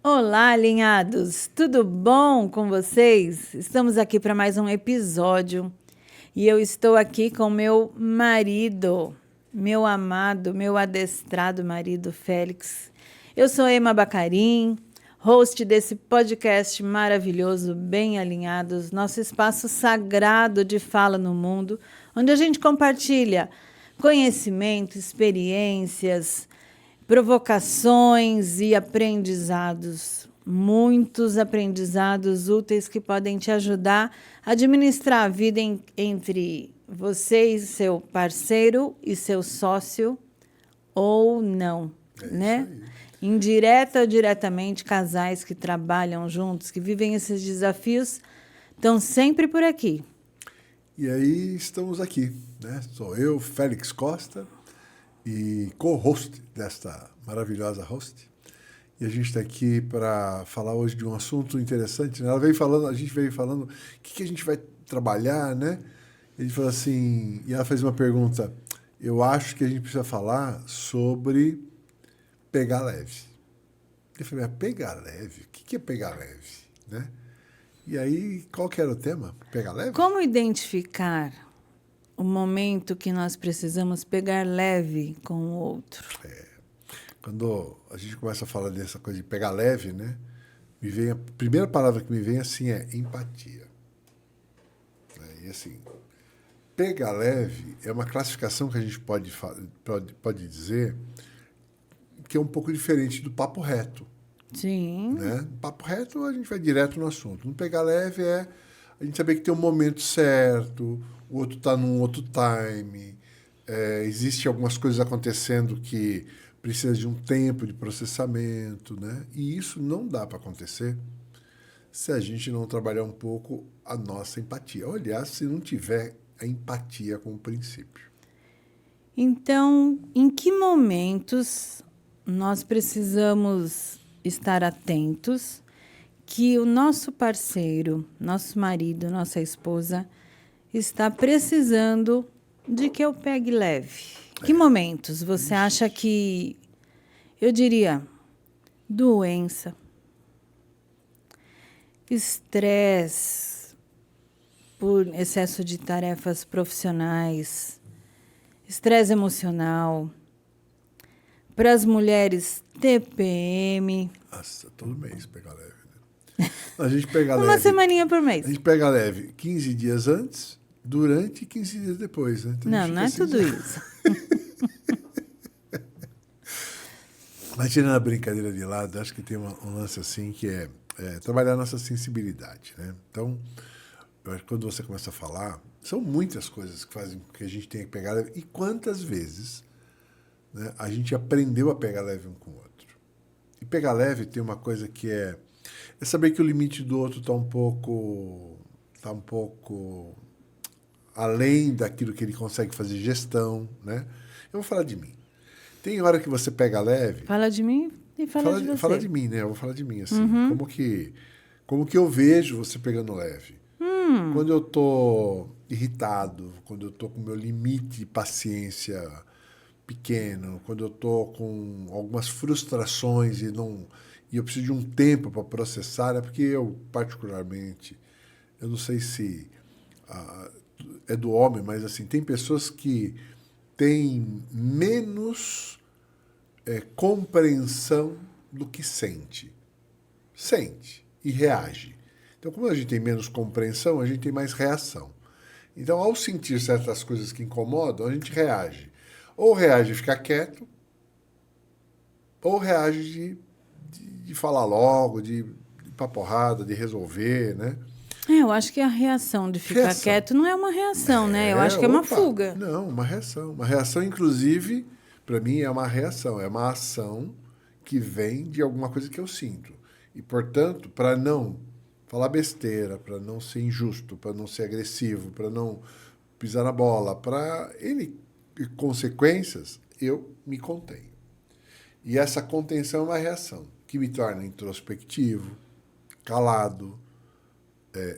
Olá, alinhados! Tudo bom com vocês? Estamos aqui para mais um episódio e eu estou aqui com meu marido, meu amado, meu adestrado marido Félix. Eu sou Ema Bacarim, host desse podcast maravilhoso, Bem Alinhados, nosso espaço sagrado de fala no mundo, onde a gente compartilha conhecimento, experiências, provocações e aprendizados, muitos aprendizados úteis que podem te ajudar a administrar a vida entre você e seu parceiro e seu sócio, ou não, né? Indireta ou diretamente, casais que trabalham juntos, que vivem esses desafios, estão sempre por aqui. E aí estamos aqui, né? Sou eu, Félix Costa, e co-host desta maravilhosa host. E a gente está aqui para falar hoje de um assunto interessante, né? A gente veio falando o que a gente vai trabalhar, né? E a gente falou assim, e ela fez uma pergunta, eu acho que a gente precisa falar sobre pegar leve. Eu falei, mas pegar leve? O que é pegar leve, né? E aí, qual que era o tema? Pegar leve? Como identificar o momento que nós precisamos pegar leve com o outro? Quando a gente começa a falar dessa coisa de pegar leve, né? A primeira palavra que me vem assim é empatia. E assim, pegar leve é uma classificação que a gente pode dizer que é um pouco diferente do papo reto. Sim. Né? No papo reto a gente vai direto no assunto. No pegar leve é a gente saber que tem um momento certo, o outro está num outro time, existe algumas coisas acontecendo que precisa de um tempo de processamento, né? E isso não dá para acontecer se a gente não trabalhar um pouco a nossa empatia. Aliás, se não tiver a empatia com o princípio. Então, em que momentos nós precisamos estar atentos que o nosso parceiro, nosso marido, nossa esposa está precisando de que eu pegue leve? Que momentos você acha que, eu diria, doença, estresse por excesso de tarefas profissionais, estresse emocional, para as mulheres, TPM. Nossa, todo mês pegar leve, né? A gente pega leve. Uma semaninha por mês. A gente pega leve 15 dias antes, durante e 15 dias depois, né? Então, não é assim, tudo isso. Mas tirando a brincadeira de lado, acho que tem um lance assim que é trabalhar a nossa sensibilidade, né? Então, eu acho que quando você começa a falar, são muitas coisas que fazem com que a gente tenha que pegar leve. E quantas vezes, né, a gente aprendeu a pegar leve um com o outro. E pegar leve tem uma coisa que é saber que o limite do outro está um pouco além daquilo que ele consegue fazer gestão, né? Eu vou falar de mim. Tem hora que você pega leve... Fala de mim e fala de você. Fala de mim, né? Eu vou falar de mim, assim. Uhum. Como que eu vejo você pegando leve? Quando eu tô irritado, quando eu tô com meu limite de paciência pequeno, quando eu tô com algumas frustrações e eu preciso de um tempo para processar, é porque eu, particularmente, eu não sei se é do homem, mas assim, tem pessoas que têm menos compreensão do que sente. Sente e reage. Então, como a gente tem menos compreensão, a gente tem mais reação. Então, ao sentir certas coisas que incomodam, a gente reage. Ou reage de ficar quieto, ou reage de falar logo, de ir pra porrada, de resolver, né? Eu acho que a reação de ficar quieto não é uma reação, né? Eu acho que é uma fuga. Não, uma reação. Uma reação, inclusive, para mim, é uma reação. É uma ação que vem de alguma coisa que eu sinto. E, portanto, para não falar besteira, para não ser injusto, para não ser agressivo, para não pisar na bola, para N consequências, eu me contenho. E essa contenção é uma reação que me torna introspectivo, calado,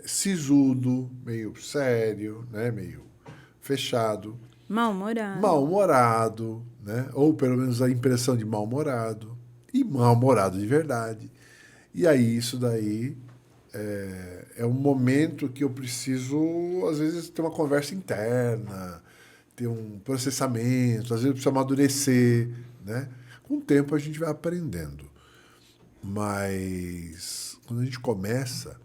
sisudo, meio sério, né? Meio fechado. Mal-humorado. Mal-humorado, né? Ou pelo menos a impressão de mal-humorado. E mal-humorado de verdade. E aí, isso daí é um momento que eu preciso, às vezes, ter uma conversa interna, ter um processamento, às vezes eu preciso amadurecer, né? Com o tempo a gente vai aprendendo. Mas quando a gente começa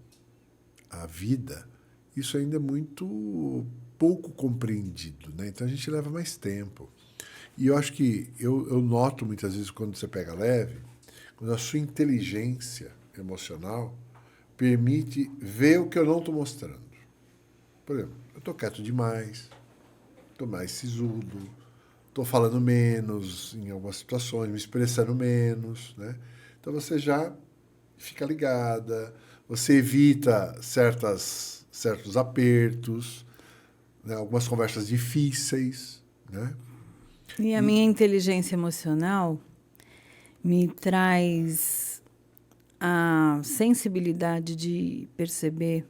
a vida, isso ainda é muito pouco compreendido, né? Então a gente leva mais tempo. E eu acho que eu noto muitas vezes quando você pega leve, quando a sua inteligência emocional permite ver o que eu não estou mostrando. Por exemplo, eu estou quieto demais, estou mais sisudo, estou falando menos em algumas situações, me expressando menos, né? Então você já fica ligada, você evita certos apertos, né? Algumas conversas difíceis, né? E a minha inteligência emocional me traz a sensibilidade de perceber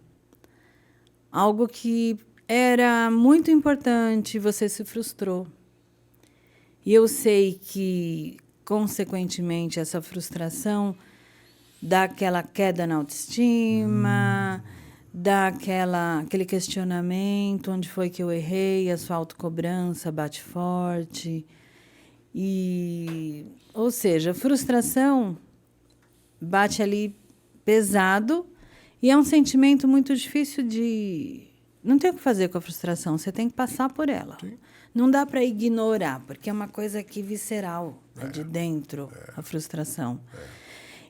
algo que era muito importante e você se frustrou. E eu sei que, consequentemente, essa frustração dá aquela queda na autoestima, dá aquele questionamento, onde foi que eu errei, a sua autocobrança bate forte. Ou seja, a frustração bate ali pesado e é um sentimento muito difícil de... Não tem o que fazer com a frustração, você tem que passar por ela. Sim. Não dá para ignorar, porque é uma coisa aqui visceral, de dentro, a frustração.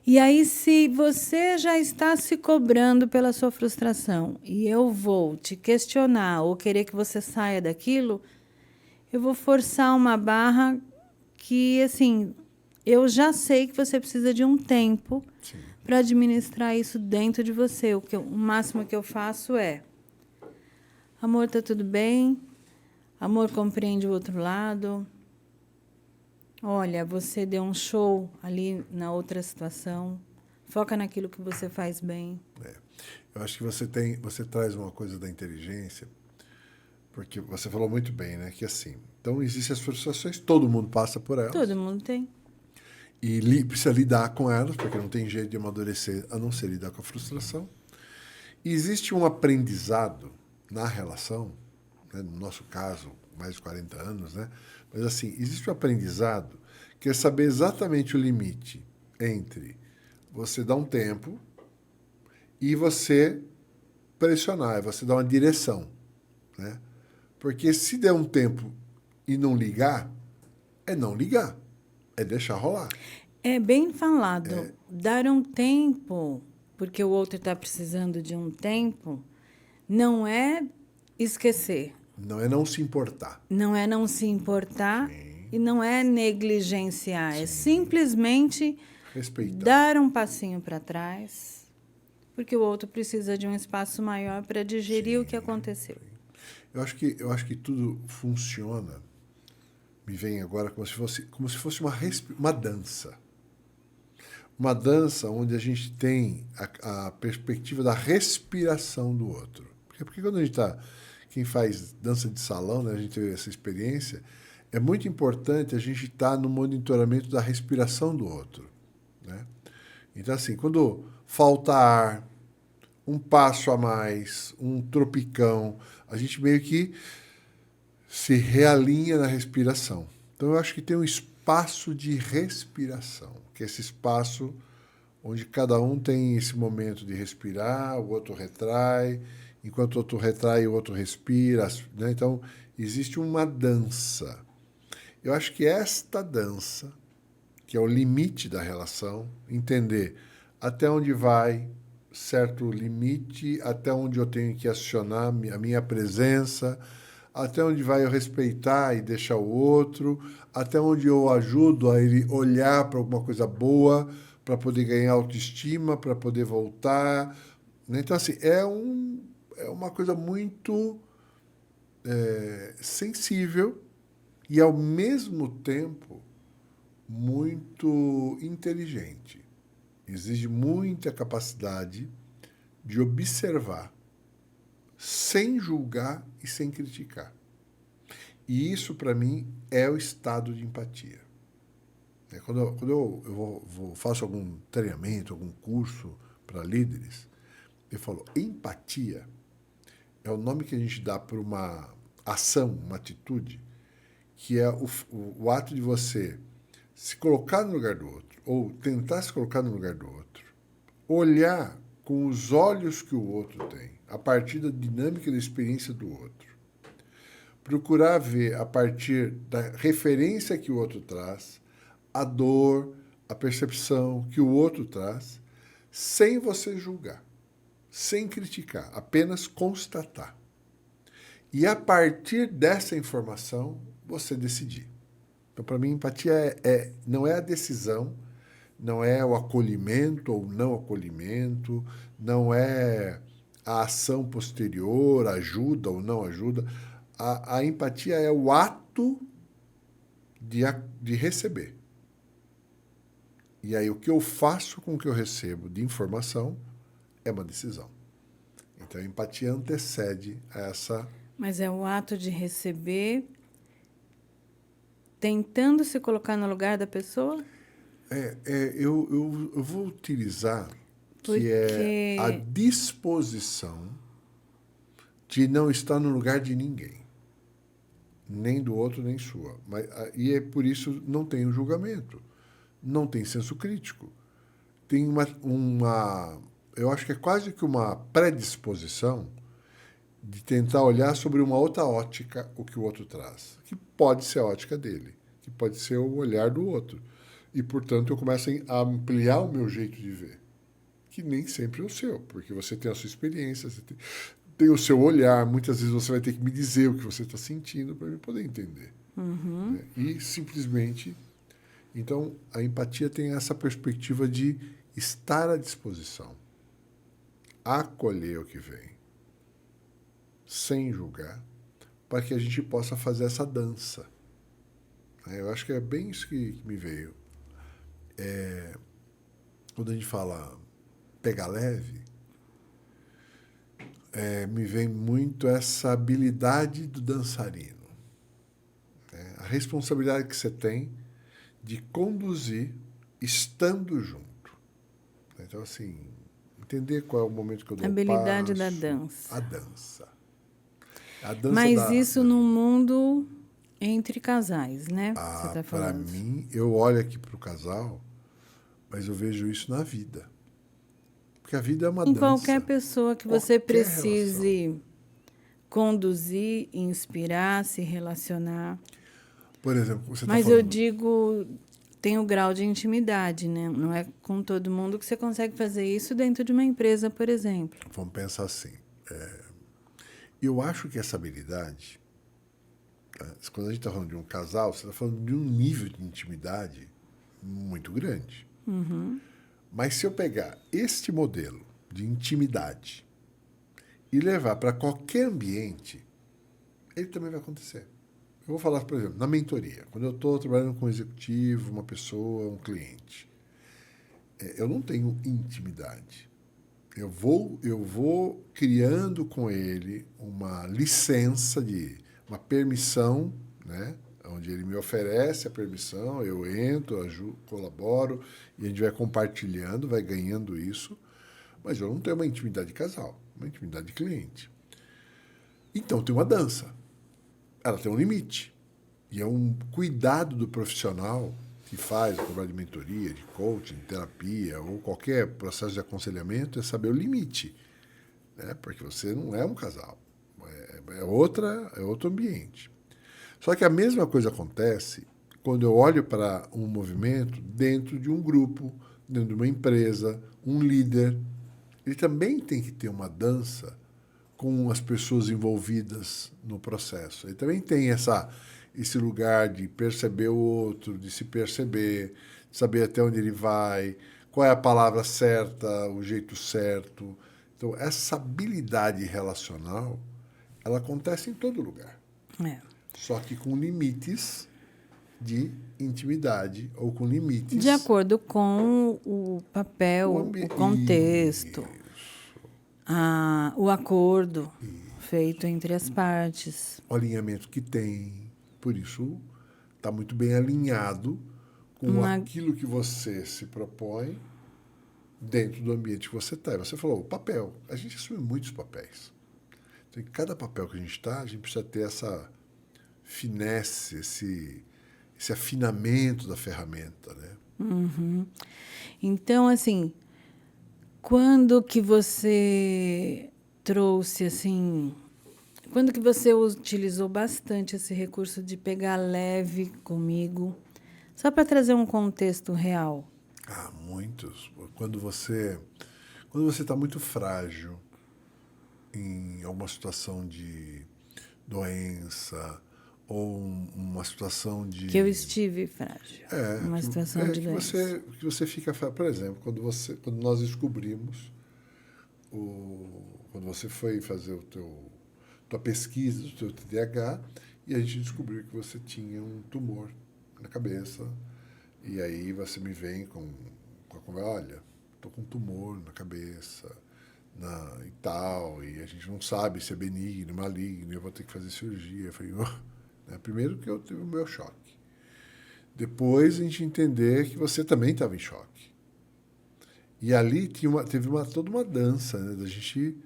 E aí, se você já está se cobrando pela sua frustração e eu vou te questionar ou querer que você saia daquilo, eu vou forçar uma barra que, assim, eu já sei que você precisa de um tempo para administrar isso dentro de você. O máximo que eu faço é: amor, tá tudo bem? Amor, compreende o outro lado? Olha, você deu um show ali na outra situação. Foca naquilo que você faz bem. Eu acho que você traz uma coisa da inteligência, porque você falou muito bem, né? Que assim, então existem as frustrações, todo mundo passa por elas. Todo mundo tem. E precisa lidar com elas, porque não tem jeito de amadurecer a não ser lidar com a frustração. E existe um aprendizado na relação, né? No nosso caso, mais de 40 anos, né? Mas assim, existe um aprendizado que é saber exatamente o limite entre você dar um tempo e você pressionar, você dar uma direção, né? Porque se der um tempo e não ligar, é não ligar, é deixar rolar. É bem falado. Dar um tempo, porque o outro está precisando de um tempo, não é esquecer. Não é não se importar. Não é não se importar. Sim. E não é negligenciar. Sim. É simplesmente respeitar. Dar um passinho para trás, porque o outro precisa de um espaço maior para digerir. Sim. O que aconteceu. Eu acho que tudo funciona, me vem agora como se fosse uma dança. Uma dança onde a gente tem a perspectiva da respiração do outro. Porque quando a gente está... Quem faz dança de salão, né, a gente teve essa experiência, é muito importante a gente estar no monitoramento da respiração do outro, né? Então, assim, quando falta ar, um passo a mais, um tropicão, a gente meio que se realinha na respiração. Então, eu acho que tem um espaço de respiração, que é esse espaço onde cada um tem esse momento de respirar, o outro retrai, enquanto o outro retrai, o outro respira, né? Então, existe uma dança. Eu acho que esta dança, que é o limite da relação, entender até onde vai certo limite, até onde eu tenho que acionar a minha presença, até onde vai eu respeitar e deixar o outro, até onde eu ajudo a ele olhar para alguma coisa boa, para poder ganhar autoestima, para poder voltar. Né? Então, assim, é uma coisa muito sensível e, ao mesmo tempo, muito inteligente. Exige muita capacidade de observar, sem julgar e sem criticar. E isso, para mim, é o estado de empatia. Quando eu faço algum treinamento, algum curso para líderes, eu falo, empatia é o nome que a gente dá para uma ação, uma atitude, que é o ato de você se colocar no lugar do outro, ou tentar se colocar no lugar do outro, olhar com os olhos que o outro tem, a partir da dinâmica da experiência do outro, procurar ver a partir da referência que o outro traz, a dor, a percepção que o outro traz, sem você julgar, sem criticar, apenas constatar. E a partir dessa informação, você decidir. Então, para mim, empatia não é a decisão, não é o acolhimento ou não acolhimento, não é a ação posterior, ajuda ou não ajuda. A empatia é o ato de receber. E aí, o que eu faço com o que eu recebo de informação é uma decisão. Então, a empatia antecede a essa... Mas é o ato de receber, tentando se colocar no lugar da pessoa? Eu vou utilizar que é a disposição de não estar no lugar de ninguém. Nem do outro, nem sua. E é por isso não tem um julgamento. Não tem senso crítico. Tem eu acho que é quase que uma predisposição de tentar olhar sobre uma outra ótica o que o outro traz. Que pode ser a ótica dele, que pode ser o olhar do outro. E, portanto, eu começo a ampliar o meu jeito de ver. Que nem sempre é o seu, porque você tem a sua experiência, você tem o seu olhar. Muitas vezes você vai ter que me dizer o que você está sentindo para eu poder entender. Uhum. Né? E, simplesmente... Então, a empatia tem essa perspectiva de estar à disposição, acolher o que vem, sem julgar, para que a gente possa fazer essa dança. Eu acho que é bem isso que me veio. Quando a gente fala pegar leve, me vem muito essa habilidade do dançarino. A responsabilidade que você tem de conduzir estando junto. Então, assim, entender qual é o momento que eu dou Habilidade passo. da dança. A dança. A dança. Mas isso no mundo entre casais, né? Você está falando. Para mim, eu olho aqui para o casal, mas eu vejo isso na vida. Porque a vida é uma dança. Em qualquer pessoa que você precise relação. Conduzir, inspirar, se relacionar. Por exemplo, você está Mas falando... eu digo, tem o grau de intimidade, né? Não é com todo mundo que você consegue fazer isso dentro de uma empresa, por exemplo. Vamos pensar assim. Eu acho que essa habilidade, quando a gente está falando de um casal, você está falando de um nível de intimidade muito grande. Uhum. Mas se eu pegar este modelo de intimidade e levar para qualquer ambiente, ele também vai acontecer. Eu vou falar, por exemplo, na mentoria. Quando eu estou trabalhando com um executivo, uma pessoa, um cliente, eu não tenho intimidade. Eu vou criando com ele uma licença, uma permissão, né? Onde ele me oferece a permissão, eu entro, ajudo, colaboro, e a gente vai compartilhando, vai ganhando isso. Mas eu não tenho uma intimidade de casal, uma intimidade de cliente. Então, tem uma dança. Ela tem um limite. E é um cuidado do profissional que faz o trabalho de mentoria, de coaching, de terapia, ou qualquer processo de aconselhamento, é saber o limite. Né? Porque você não é um casal. É outro ambiente. Só que a mesma coisa acontece quando eu olho para um movimento dentro de um grupo, dentro de uma empresa, um líder. Ele também tem que ter uma dança com as pessoas envolvidas no processo. Ele também tem esse lugar de perceber o outro, de se perceber, de saber até onde ele vai, qual é a palavra certa, o jeito certo. Então, essa habilidade relacional, ela acontece em todo lugar. É. Só que com limites de intimidade ou com limites... De acordo com o papel, o contexto, o acordo feito entre as partes. O alinhamento que tem. Por isso, está muito bem alinhado com aquilo que você se propõe dentro do ambiente que você está. Você falou, o papel. A gente assume muitos papéis. Então, em cada papel que a gente está, a gente precisa ter essa finesse, esse afinamento da ferramenta, né? Uhum. Então, assim, quando que você trouxe, assim... Quando que você utilizou bastante esse recurso de pegar leve comigo? Só para trazer um contexto real. Muitos. Quando você está muito frágil em alguma situação de doença ou uma situação de... Que eu estive frágil. Uma situação de doença. Que você fica... Por exemplo, quando nós descobrimos, quando você foi fazer tua pesquisa do teu TDAH, e a gente descobriu que você tinha um tumor na cabeça. E aí você me vem com a conversa, olha, estou com um tumor na cabeça e tal, e a gente não sabe se é benigno, maligno, eu vou ter que fazer cirurgia. Eu falei, né? Primeiro que eu tive o meu choque. Depois a gente entender que você também estava em choque. E ali teve toda uma dança, né, da gente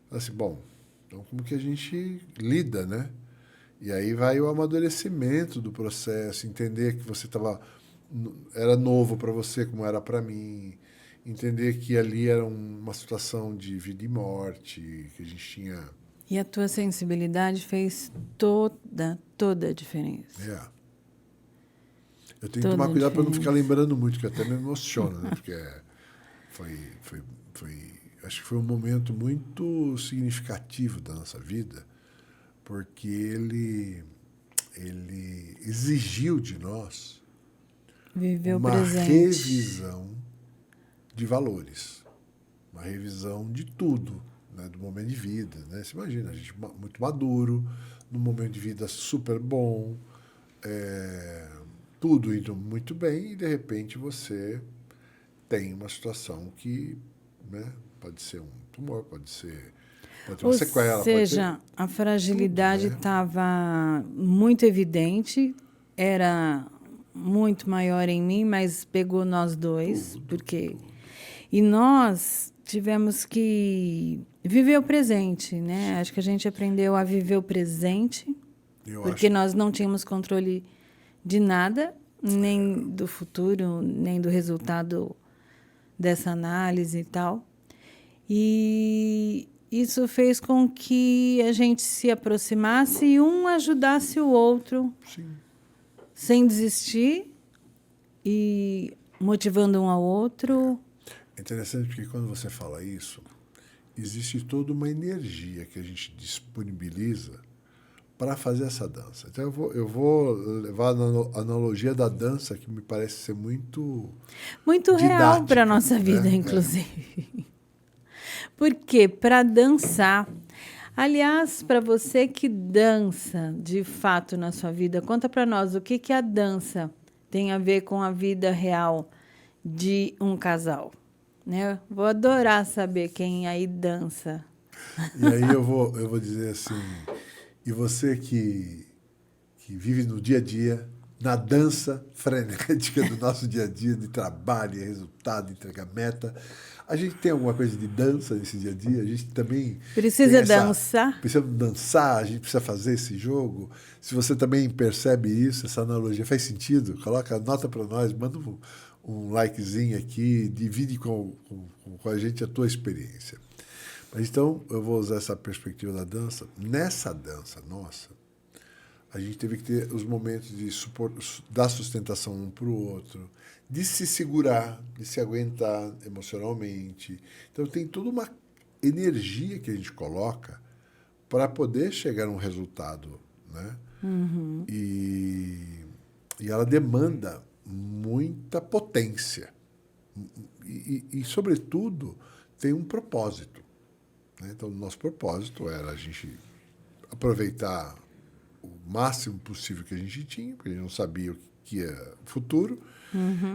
falar assim, bom, então como que a gente lida, né? E aí vai o amadurecimento do processo, entender que você era novo para você, como era para mim, entender que ali era uma situação de vida e morte, que a gente tinha... E a tua sensibilidade fez toda a diferença. Eu tenho que tomar cuidado para não ficar lembrando muito, que até me emociona, né? Porque acho que foi um momento muito significativo da nossa vida, porque ele exigiu de nós uma revisão de valores, uma revisão de tudo, né, do momento de vida, né? Você imagina, a gente muito maduro, num momento de vida super bom, tudo indo muito bem, e de repente você tem uma situação que, né, pode ser um tumor, pode ter uma sequela. Ou seja, a fragilidade estava muito evidente, era muito maior em mim, mas pegou nós dois, porque... E nós tivemos que viver o presente, né? Acho que a gente aprendeu a viver o presente, porque nós não tínhamos controle de nada, nem do futuro, nem do resultado dessa análise e tal. E isso fez com que a gente se aproximasse e um ajudasse o outro. Sim. Sem desistir e motivando um ao outro. É interessante porque quando você fala isso, existe toda uma energia que a gente disponibiliza para fazer essa dança. Então eu vou levar a analogia da dança, que me parece ser muito real para a nossa vida, inclusive. Porque para dançar... Aliás, para você que dança de fato na sua vida, conta para nós o que a dança tem a ver com a vida real de um casal, né? Vou adorar saber quem aí dança. E aí eu vou dizer assim, e você que vive no dia a dia, na dança frenética do nosso dia a dia, de trabalho, resultado, entregar meta, a gente tem alguma coisa de dança nesse dia a dia? A gente também... Precisa dançar? Precisa dançar, a gente precisa fazer esse jogo. Se você também percebe isso, essa analogia, faz sentido? Anota para nós, manda um likezinho aqui, divide com a gente a tua experiência. Mas então, eu vou usar essa perspectiva da dança. Nessa dança nossa, a gente teve que ter os momentos de dar sustentação um para o outro, de se segurar, de se aguentar emocionalmente. Então, tem toda uma energia que a gente coloca para poder chegar a um resultado, né? Uhum. E ela demanda muita potência. sobretudo, tem um propósito. Né? Então, o nosso propósito era a gente aproveitar o máximo possível que a gente tinha, porque a gente não sabia o que ia o futuro.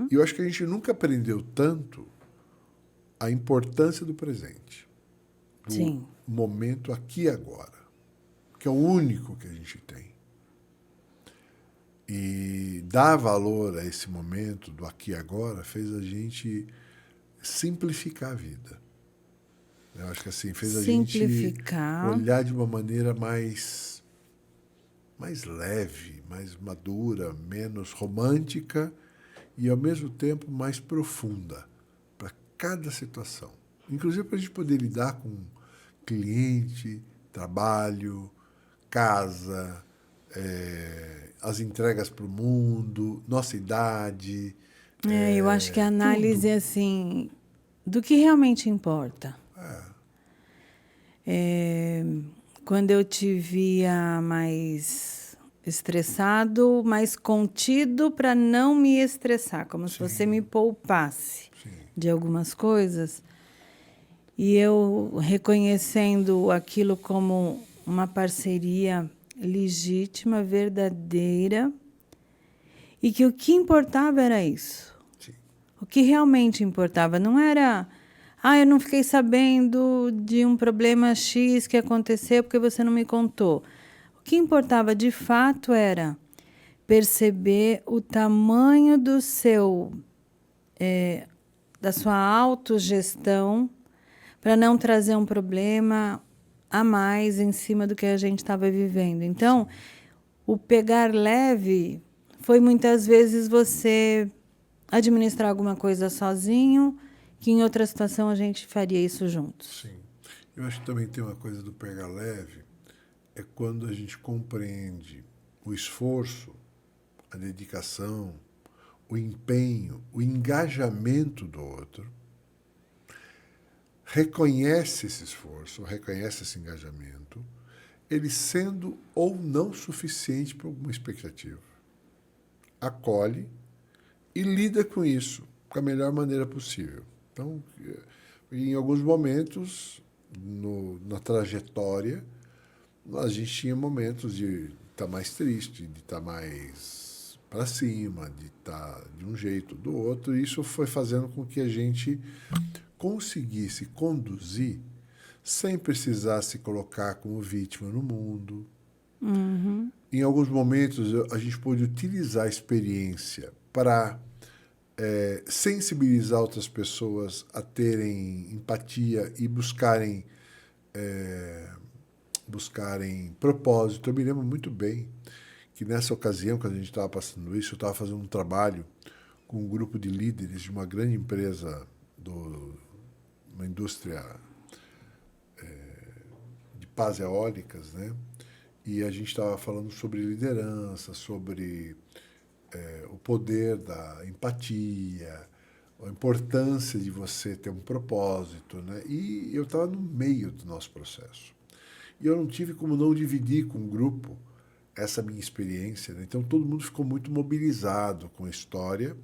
E eu acho que a gente nunca aprendeu tanto a importância do presente, do Sim. momento aqui e agora, que é o único que a gente tem. E dar valor a esse momento do aqui e agora fez a gente simplificar a vida. Eu acho que assim, fez a gente olhar de uma maneira mais leve, mais madura, menos romântica e, ao mesmo tempo, mais profunda para cada situação. Inclusive para a gente poder lidar com cliente, trabalho, casa, as entregas para o mundo, nossa idade. Eu acho que a análise tudo. é assim, do que realmente importa. Quando eu te via mais estressado, mais contido para não me estressar, como se você me poupasse de algumas coisas. E eu reconhecendo aquilo como uma parceria legítima, verdadeira, e que o que importava era isso. Sim. O que realmente importava não era... eu não fiquei sabendo de um problema X que aconteceu porque você não me contou. O que importava de fato era perceber o tamanho do da sua autogestão para não trazer um problema a mais em cima do que a gente estava vivendo. Então, o pegar leve foi muitas vezes você administrar alguma coisa sozinho, que em outra situação a gente faria isso juntos. Sim. Eu acho que também tem uma coisa do pegar leve, é quando a gente compreende o esforço, a dedicação, o empenho, o engajamento do outro, reconhece esse esforço, reconhece esse engajamento, ele sendo ou não suficiente para alguma expectativa. Acolhe e lida com isso da melhor maneira possível. Então, em alguns momentos, na trajetória, a gente tinha momentos de estar mais triste, de estar mais para cima, de estar de um jeito ou do outro. E isso foi fazendo com que a gente conseguisse conduzir sem precisar se colocar como vítima no mundo. Em alguns momentos, a gente pôde utilizar a experiência para sensibilizar outras pessoas a terem empatia e buscarem propósito. Eu me lembro muito bem que nessa ocasião, quando a gente estava passando isso, eu estava fazendo um trabalho com um grupo de líderes de uma grande empresa, uma indústria de pás eólicas, né? E a gente estava falando sobre liderança, sobre o poder da empatia, a importância de você ter um propósito, né? E eu estava no meio do nosso processo. E eu não tive como não dividir com o grupo essa minha experiência, né? Então todo mundo ficou muito mobilizado com a história.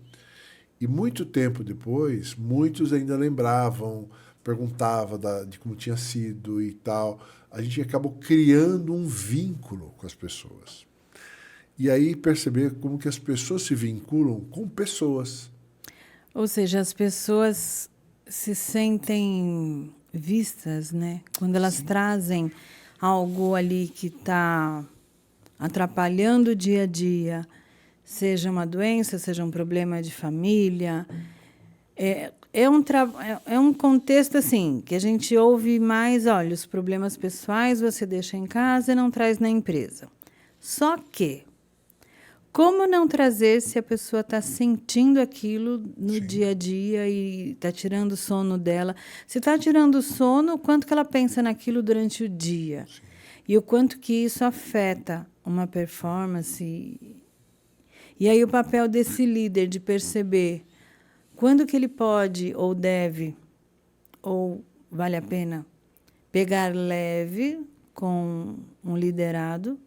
E muito tempo depois, muitos ainda lembravam, perguntavam de como tinha sido e tal. A gente acabou criando um vínculo com as pessoas. E aí perceber como que as pessoas se vinculam com pessoas. Ou seja, as pessoas se sentem vistas, né? Quando elas trazem algo ali que está atrapalhando o dia a dia, seja uma doença, seja um problema de família. É um contexto assim, que a gente ouve mais, olha, os problemas pessoais você deixa em casa e não traz na empresa. Só que, como não trazer se a pessoa está sentindo aquilo no dia a dia e está tirando o sono dela? Se está tirando o sono, o quanto que ela pensa naquilo durante o dia? Sim. E o quanto que isso afeta uma performance. E aí o papel desse líder de perceber quando que ele pode ou deve, ou vale a pena, pegar leve com um liderado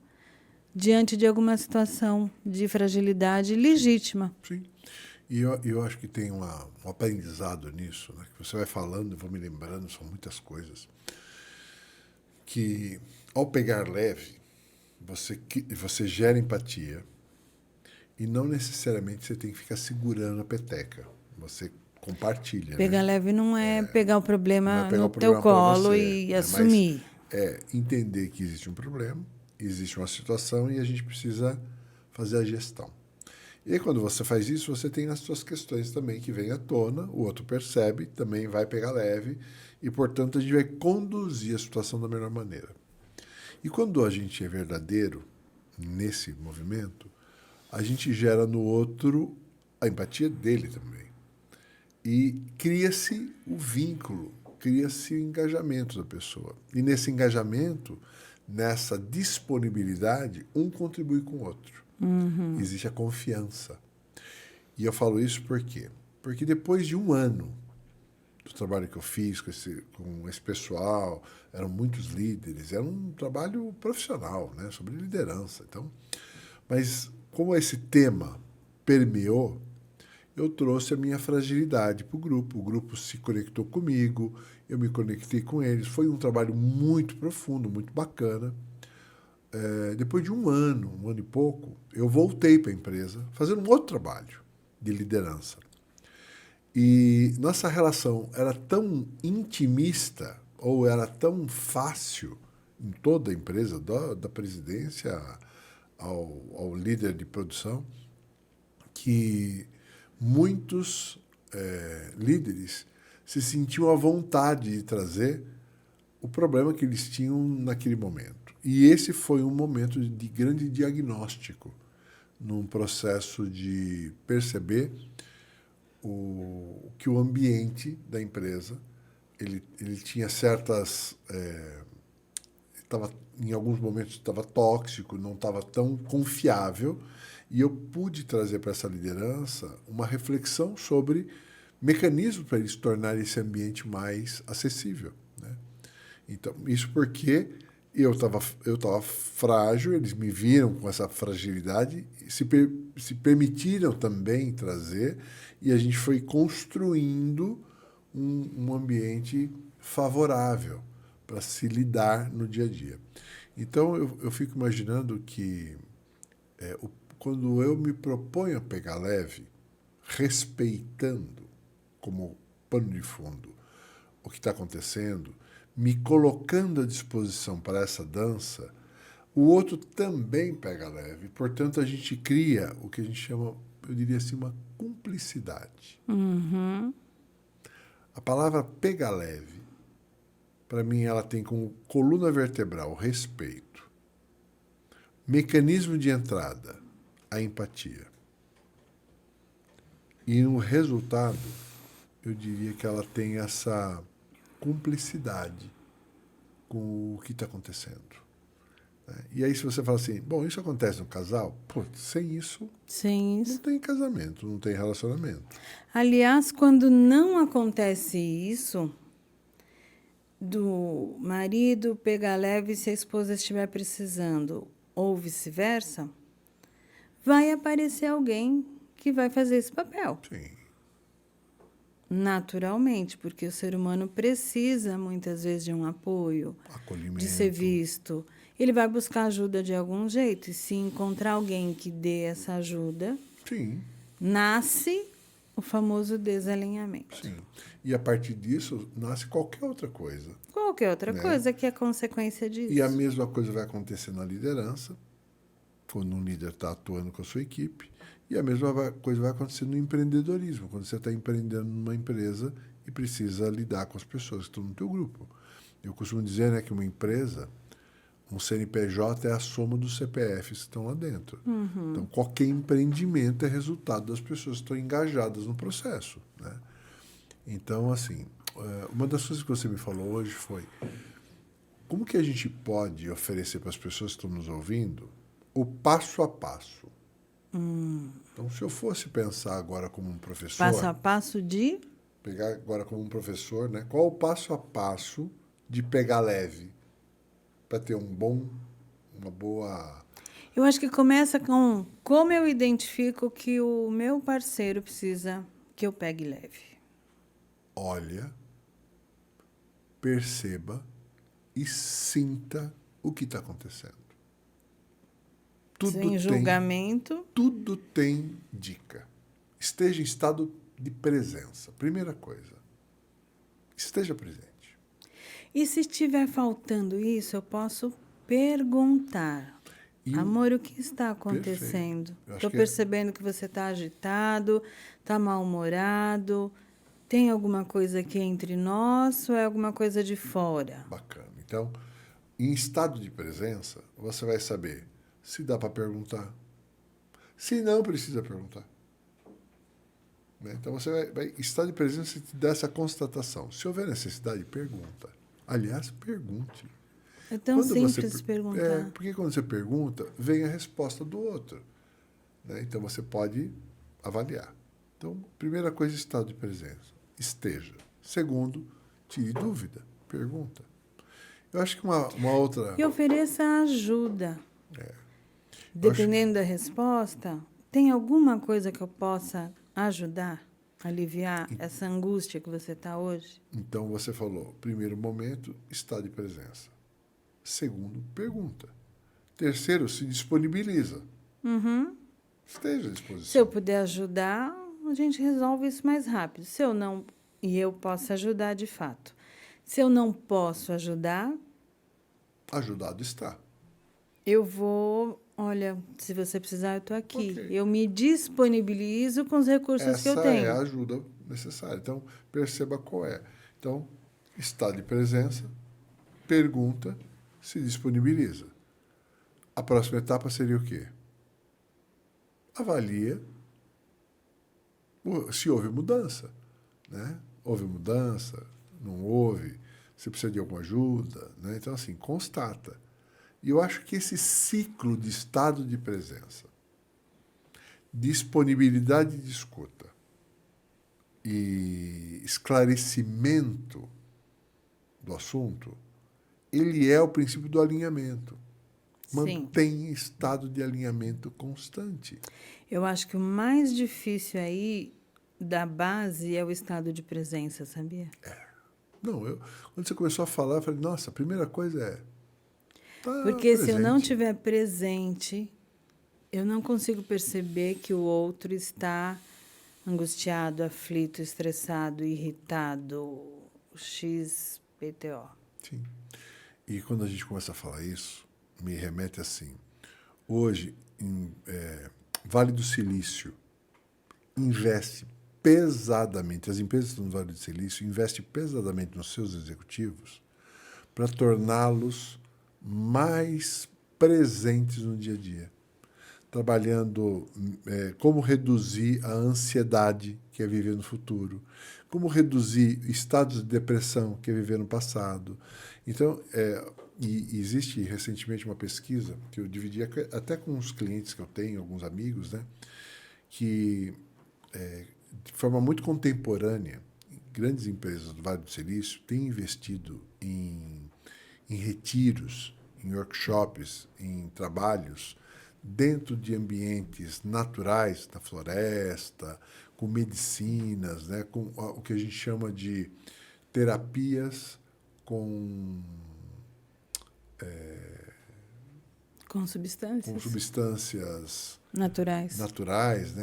diante de alguma situação de fragilidade legítima. Sim. E eu acho que tem um aprendizado nisso, né? Que você vai falando, eu vou me lembrando, são muitas coisas. Que ao pegar leve, você gera empatia e não necessariamente você tem que ficar segurando a peteca. Você compartilha, Pegar né? leve não é pegar o Não é problema pegar no o teu problema para colo você, e né? Mas assumir. é entender que existe um problema, existe uma situação e a gente precisa fazer a gestão. E aí, quando você faz isso, você tem as suas questões também que vêm à tona, o outro percebe, também vai pegar leve, e, portanto, a gente vai conduzir a situação da melhor maneira. E quando a gente é verdadeiro nesse movimento, a gente gera no outro a empatia dele também. E cria-se o vínculo, cria-se o engajamento da pessoa. E nesse engajamento, nessa disponibilidade, um contribui com o outro. Existe a confiança. E eu falo isso por quê? Porque depois de um ano do trabalho que eu fiz com esse pessoal, eram muitos líderes, era um trabalho profissional, né, sobre liderança. Então, mas como esse tema permeou, eu trouxe a minha fragilidade para o grupo. O grupo se conectou comigo, eu me conectei com eles. Foi um trabalho muito profundo, muito bacana. Depois de um ano e pouco, eu voltei para a empresa fazendo um outro trabalho de liderança. E nossa relação era tão intimista, ou era tão fácil em toda a empresa, da presidência ao líder de produção, que muitos líderes se sentiam à vontade de trazer o problema que eles tinham naquele momento. E esse foi um momento de grande diagnóstico, num processo de perceber que o ambiente da empresa ele tinha certas em alguns momentos estava tóxico, não estava tão confiável, e eu pude trazer para essa liderança uma reflexão sobre mecanismos para eles tornarem esse ambiente mais acessível, né? Então, isso porque eu tava frágil, eles me viram com essa fragilidade, se permitiram também trazer, e a gente foi construindo um ambiente favorável para se lidar no dia a dia. Então, eu fico imaginando que quando eu me proponho a pegar leve, respeitando como pano de fundo o que está acontecendo, me colocando à disposição para essa dança, o outro também pega leve. Portanto, a gente cria o que a gente chama, eu diria assim, uma cumplicidade. A palavra pegar leve, para mim, ela tem como coluna vertebral o respeito, mecanismo de entrada, a empatia. E no resultado, eu diria que ela tem essa cumplicidade com o que está acontecendo. E aí, se você fala assim, bom, isso acontece no casal, pô, sem isso, Sem não isso. tem casamento, não tem relacionamento. Aliás, quando não acontece isso, do marido pegar leve se a esposa estiver precisando, ou vice-versa, vai aparecer alguém que vai fazer esse papel. Sim, Naturalmente, porque o ser humano precisa muitas vezes de um apoio, acolhimento. de ser visto. Ele vai buscar ajuda de algum jeito, e se encontrar alguém que dê essa ajuda, Sim, nasce o famoso desalinhamento. sim. E a partir disso, nasce qualquer outra coisa. Qualquer outra Né? coisa que é consequência disso. E a mesma coisa vai acontecer na liderança, quando um líder está atuando com a sua equipe, e a mesma coisa vai acontecer no empreendedorismo, quando você está empreendendo numa empresa e precisa lidar com as pessoas que estão no teu grupo. Eu costumo dizer, né, que uma empresa, um CNPJ é a soma dos CPFs que estão lá dentro. Então, qualquer empreendimento é resultado das pessoas que estão engajadas no processo, né? Então, assim, uma das coisas que você me falou hoje foi como que a gente pode oferecer para as pessoas que estão nos ouvindo o passo a passo. Então, se eu fosse pensar agora como um professor, Passo a passo de... pegar agora como um professor, né, qual o passo a passo de pegar leve para ter uma boa Eu acho que começa com como eu identifico que o meu parceiro precisa que eu pegue leve. Olha, perceba e sinta o que está acontecendo. Sem julgamento. Tudo tem dica. Esteja em estado de presença. Primeira coisa, esteja presente. E se estiver faltando isso, eu posso perguntar. Amor, o que está acontecendo? Estou percebendo que você está agitado, está mal-humorado. Tem alguma coisa aqui entre nós ou é alguma coisa de fora? Bacana. Então, em estado de presença, você vai saber se dá para perguntar. Se não, precisa perguntar. Então, você vai estado de presença te dá essa constatação. Se houver necessidade, pergunta. Aliás, pergunte. É tão simples perguntar. Porque quando você pergunta, vem a resposta do outro. Então, você pode avaliar. Então, primeira coisa, estado de presença. Esteja. Segundo, tire dúvida. Pergunta. Eu acho que uma outra... E ofereça ajuda. Dependendo da resposta, tem alguma coisa que eu possa ajudar, aliviar essa angústia que você está hoje? Então, você falou, primeiro momento, estado de presença. Segundo, pergunta. Terceiro, se disponibiliza. Esteja à disposição. Se eu puder ajudar, a gente resolve isso mais rápido. Se eu não... E eu posso ajudar de fato. Se eu não posso ajudar... Ajudado está. Eu vou... Olha, se você precisar, eu estou aqui. Okay. Eu me disponibilizo com os recursos que eu tenho. Essa é a ajuda necessária. Então, perceba qual é. Então, estado de presença, pergunta, se disponibiliza. A próxima etapa seria o quê? Avalia se houve mudança. Houve mudança, não houve, você precisa de alguma ajuda. Então, assim, constata. E eu acho que esse ciclo de estado de presença, disponibilidade de escuta e esclarecimento do assunto, ele é o princípio do alinhamento. Mantém estado de alinhamento constante. Eu acho que o mais difícil aí da base é o estado de presença, sabia? Não, quando você começou a falar, eu falei, nossa, a primeira coisa é... Porque se eu não estiver presente, eu não consigo perceber que o outro está angustiado, aflito, estressado, irritado, XPTO. Sim. E quando a gente começa a falar isso, me remete assim. Hoje, Vale do Silício investe pesadamente, as empresas que estão no Vale do Silício investem pesadamente nos seus executivos para torná-los mais presentes no dia a dia, trabalhando como reduzir a ansiedade, que é viver no futuro, como reduzir estados de depressão, que é viver no passado. Então, e existe recentemente uma pesquisa que eu dividi até com os clientes que eu tenho, alguns amigos, que de forma muito contemporânea, grandes empresas do Vale do Silício têm investido em retiros, em workshops, em trabalhos dentro de ambientes naturais, da floresta, com medicinas, com o que a gente chama de terapias com substâncias naturais,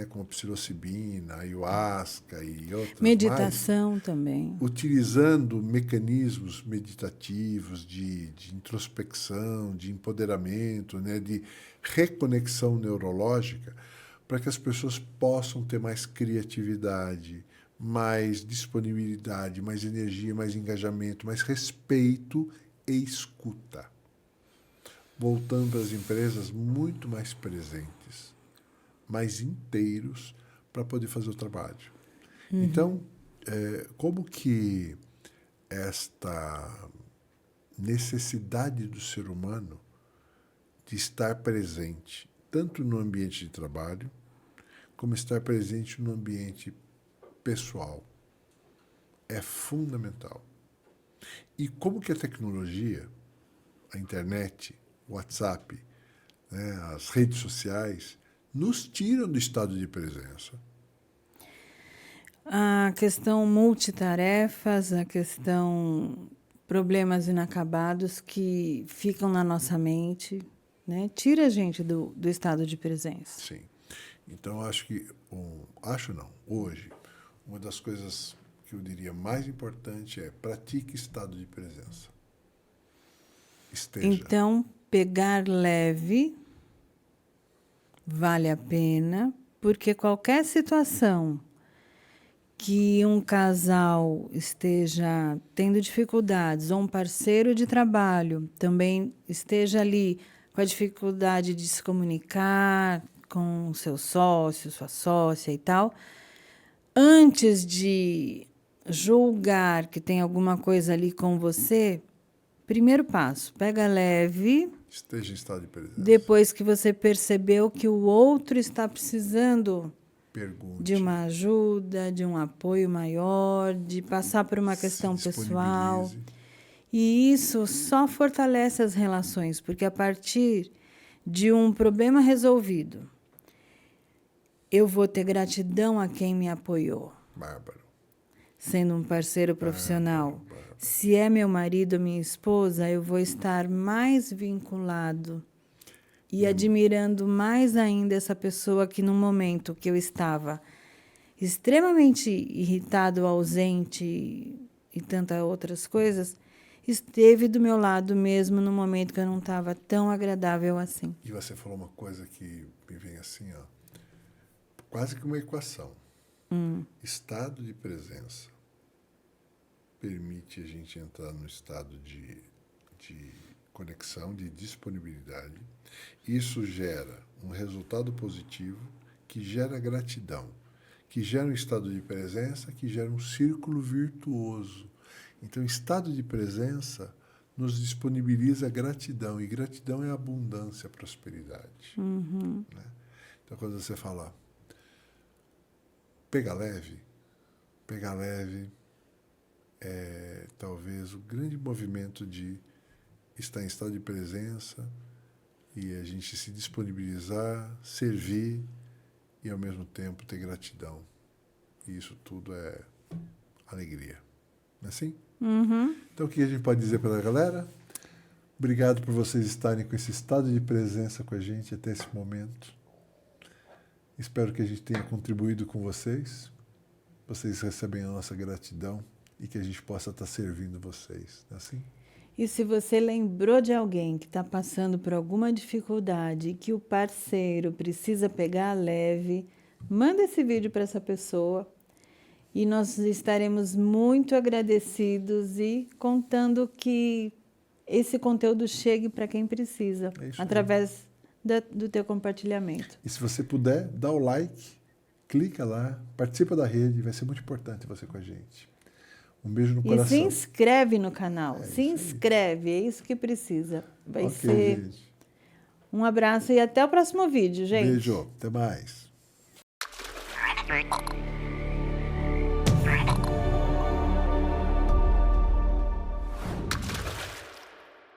como a psilocibina, ayahuasca e outras. Meditação mais, também. Utilizando mecanismos meditativos de introspecção, de empoderamento, de reconexão neurológica, para que as pessoas possam ter mais criatividade, mais disponibilidade, mais energia, mais engajamento, mais respeito e escuta. Voltando para as empresas muito mais presentes, mais inteiros para poder fazer o trabalho. Então, como que esta necessidade do ser humano de estar presente, tanto no ambiente de trabalho, como estar presente no ambiente pessoal, é fundamental. E como que a tecnologia, a internet, o WhatsApp, né, as redes sociais, nos tiram do estado de presença. A questão multitarefas, a questão problemas inacabados que ficam na nossa mente, né? Tira a gente do estado de presença. Sim. Então, acho que, hoje, uma das coisas que eu diria mais importante é pratique estado de presença. Esteja. Então, pegar leve vale a pena, porque qualquer situação que um casal esteja tendo dificuldades, ou um parceiro de trabalho também esteja ali com a dificuldade de se comunicar com seu sócio, sua sócia e tal, antes de julgar que tem alguma coisa ali com você, primeiro passo, pega leve. Esteja em estado de presença. Depois que você percebeu que o outro está precisando Pergunte. de uma ajuda, de um apoio maior, de passar por uma questão pessoal. E isso só fortalece as relações, porque a partir de um problema resolvido, eu vou ter gratidão a quem me apoiou. Bárbaro. Sendo um parceiro profissional. Bárbaro. Se é meu marido ou minha esposa, eu vou estar mais vinculado e admirando mais ainda essa pessoa que, no momento que eu estava extremamente irritado, ausente e tantas outras coisas, esteve do meu lado mesmo no momento que eu não estava tão agradável assim. E você falou uma coisa que me vem assim, ó, quase que uma equação. Estado de presença permite a gente entrar no estado de conexão, de disponibilidade. Isso gera um resultado positivo que gera gratidão, que gera um estado de presença, que gera um círculo virtuoso. Então, estado de presença nos disponibiliza gratidão, e gratidão é abundância, prosperidade. Né? Então, quando você fala pegar leve é talvez o grande movimento de estar em estado de presença e a gente se disponibilizar, servir e, ao mesmo tempo, ter gratidão. E isso tudo é alegria. Não é assim? Então, o que a gente pode dizer para a galera? Obrigado por vocês estarem com esse estado de presença com a gente até esse momento. Espero que a gente tenha contribuído com vocês. Vocês recebem a nossa gratidão e que a gente possa estar servindo vocês. Não é assim? E se você lembrou de alguém que está passando por alguma dificuldade e que o parceiro precisa pegar leve, manda esse vídeo para essa pessoa e nós estaremos muito agradecidos e contando que esse conteúdo chegue para quem precisa, através do teu compartilhamento. E se você puder, dá o like, clica lá, participa da rede, vai ser muito importante você com a gente. Um beijo no coração. E se inscreve no canal, se inscreve, é isso que precisa. Vai ser gente. Um abraço e até o próximo vídeo, gente. Beijo, até mais.